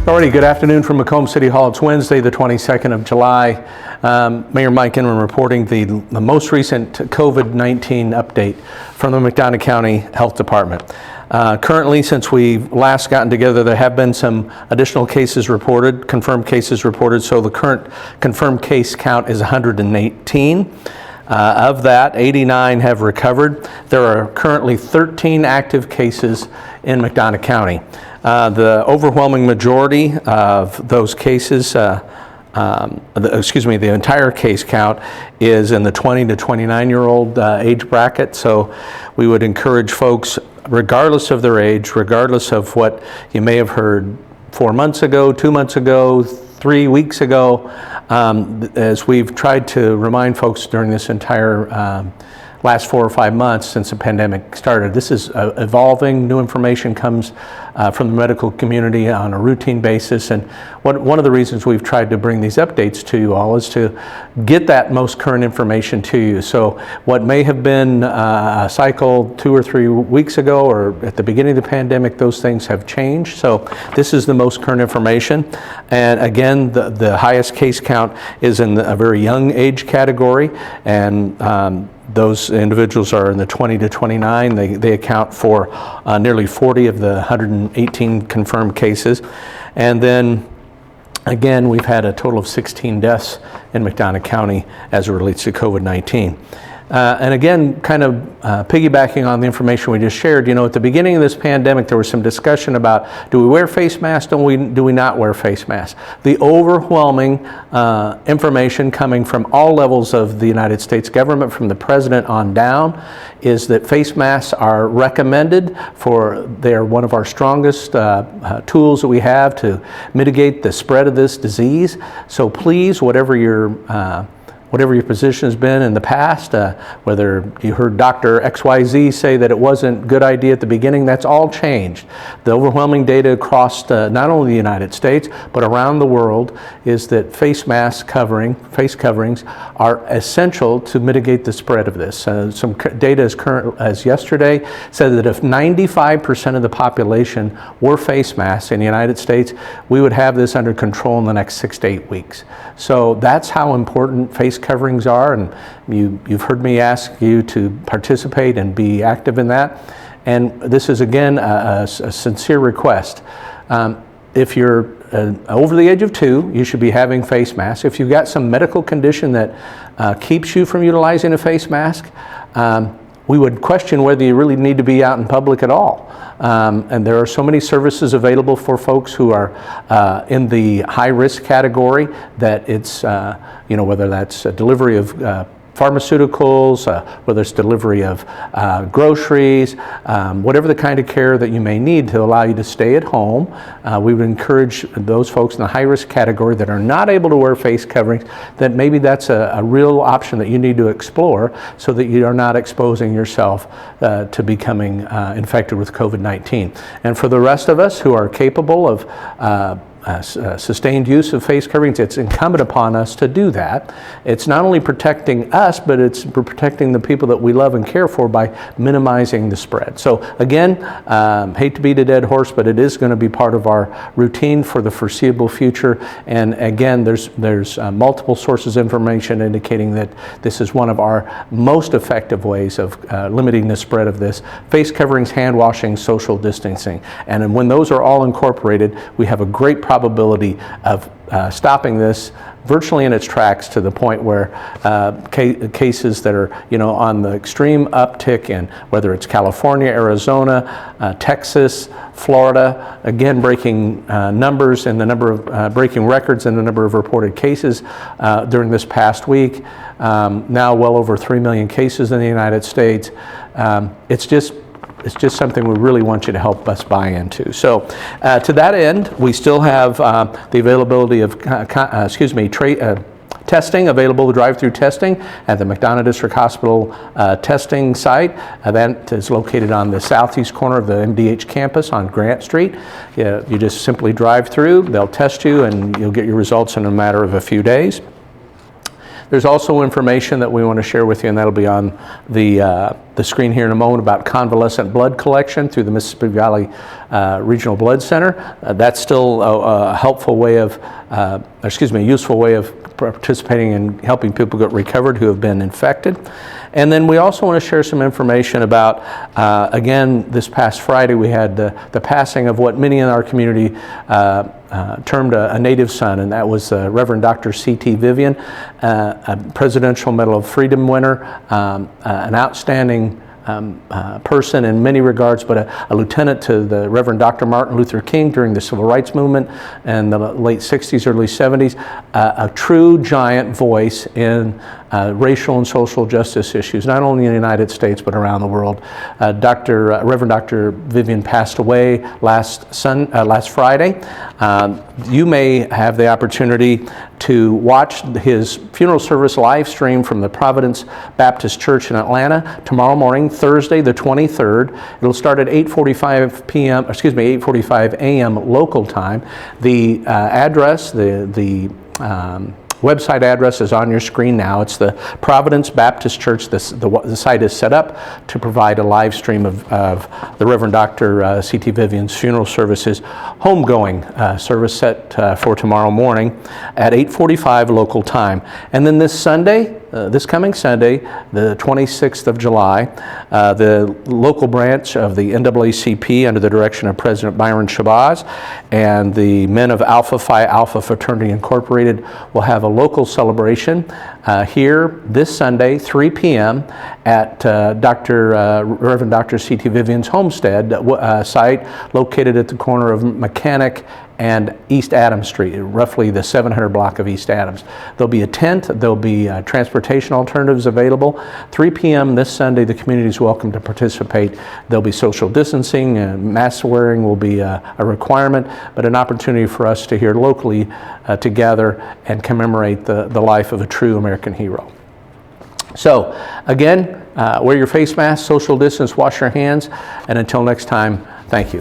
Alrighty, good afternoon from Macomb City Hall. It's Wednesday, the 22nd of July. Mayor Mike Inman reporting the most recent COVID-19 update from the McDonough County Health Department. Currently, since we've last gotten together, there have been some additional cases reported, confirmed cases reported, so the current confirmed case count is 118. Of that, 89 have recovered. There are currently 13 active cases in McDonough County. The overwhelming majority of those cases, the entire case count is in the 20 to 29-year-old age bracket. So we would encourage folks, regardless of their age, regardless of what you may have heard 4 months ago, 2 months ago, 3 weeks ago, as we've tried to remind folks during this entire last 4 or 5 months since the pandemic started. This is evolving. New information comes from the medical community on a routine basis, and one of the reasons we've tried to bring these updates to you all is to get that most current information to you. So what may have been a cycle 2 or 3 weeks ago or at the beginning of the pandemic, those things have changed. So this is the most current information. And again, the highest case count is in a very young age category, and those individuals are in the 20 to 29. They account for nearly 40 of the 118 confirmed cases. And then again, we've had a total of 16 deaths in McDonough County as it relates to COVID-19. And again, kind of piggybacking on the information we just shared, at the beginning of this pandemic, there was some discussion about, do we wear face masks, do we not wear face masks? The overwhelming information coming from all levels of the United States government, from the president on down, is that face masks are recommended they're one of our strongest tools that we have to mitigate the spread of this disease. So please, whatever your position has been in the past, whether you heard Dr. XYZ say that it wasn't a good idea at the beginning, that's all changed. The overwhelming data across not only the United States, but around the world is that face coverings are essential to mitigate the spread of this. Some data as current as yesterday said that if 95% of the population wore face masks in the United States, we would have this under control in the next 6 to 8 weeks. So that's how important face coverings are, and you've heard me ask you to participate and be active in that. And this is again a sincere request. If you're over the age of 2, you should be having face masks. If you've got some medical condition that keeps you from utilizing a face mask, we would question whether you really need to be out in public at all. And there are so many services available for folks who are in the high-risk category that it's, whether that's a delivery of pharmaceuticals, whether it's delivery of groceries, whatever the kind of care that you may need to allow you to stay at home. We would encourage those folks in the high-risk category that are not able to wear face coverings, that maybe that's a real option that you need to explore so that you are not exposing yourself to becoming infected with COVID-19. And for the rest of us who are capable of sustained use of face coverings, it's incumbent upon us to do that. It's not only protecting us, but it's protecting the people that we love and care for by minimizing the spread. So again, hate to beat a dead horse, but it is going to be part of our routine for the foreseeable future. And again, there's multiple sources of information indicating that this is one of our most effective ways of limiting the spread of this. Face coverings, hand washing, social distancing. And when those are all incorporated, we have a great probability of stopping this virtually in its tracks, to the point where cases that are on the extreme uptick in whether it's California, Arizona, Texas, Florida, again breaking numbers and the number of breaking records in the number of reported cases during this past week. Now well over 3 million cases in the United States. It's just something we really want you to help us buy into. So to that end, we still have the availability of testing available, drive-through testing at the McDonough District Hospital testing site. That is located on the southeast corner of the MDH campus on Grant Street. You just simply drive through, they'll test you, and you'll get your results in a matter of a few days. There's also information that we want to share with you, and that'll be on the screen here in a moment, about convalescent blood collection through the Mississippi Valley Regional Blood Center. That's still a helpful way of, a useful way of participating in helping people get recovered who have been infected. And then we also want to share some information about, again, this past Friday we had the passing of what many in our community termed a native son, and that was Reverend Dr. C.T. Vivan, a Presidential Medal of Freedom winner, an outstanding person in many regards, but a lieutenant to the Reverend Dr. Martin Luther King during the Civil Rights Movement in the late 60s, early 70s, a true giant voice in racial and social justice issues, not only in the United States, but around the world. Reverend Dr. Vivan passed away last Friday. You may have the opportunity to watch his funeral service live stream from the Providence Baptist Church in Atlanta tomorrow morning, Thursday the 23rd. It'll start at 8:45 a.m. local time. The address, the website address is on your screen now. It's the Providence Baptist Church. The site is set up to provide a live stream of the Reverend Dr. C.T. Vivan's funeral services. Homegoing service set for tomorrow morning at 8:45 local time. And then this Sunday, this coming Sunday, the 26th of July, the local branch of the NAACP under the direction of President Byron Shabazz and the men of Alpha Phi Alpha Fraternity Incorporated will have a local celebration here this Sunday, 3 p.m. at Reverend Dr. C.T. Vivan's homestead site located at the corner of Mechanic and East Adams Street, roughly the 700 block of East Adams. There'll be a tent, there'll be transportation alternatives available. 3 p.m. this Sunday, the community is welcome to participate. There'll be social distancing, and mask wearing will be a requirement, but an opportunity for us to here locally to gather and commemorate the life of a true American hero. So, again, wear your face mask, social distance, wash your hands, and until next time, thank you.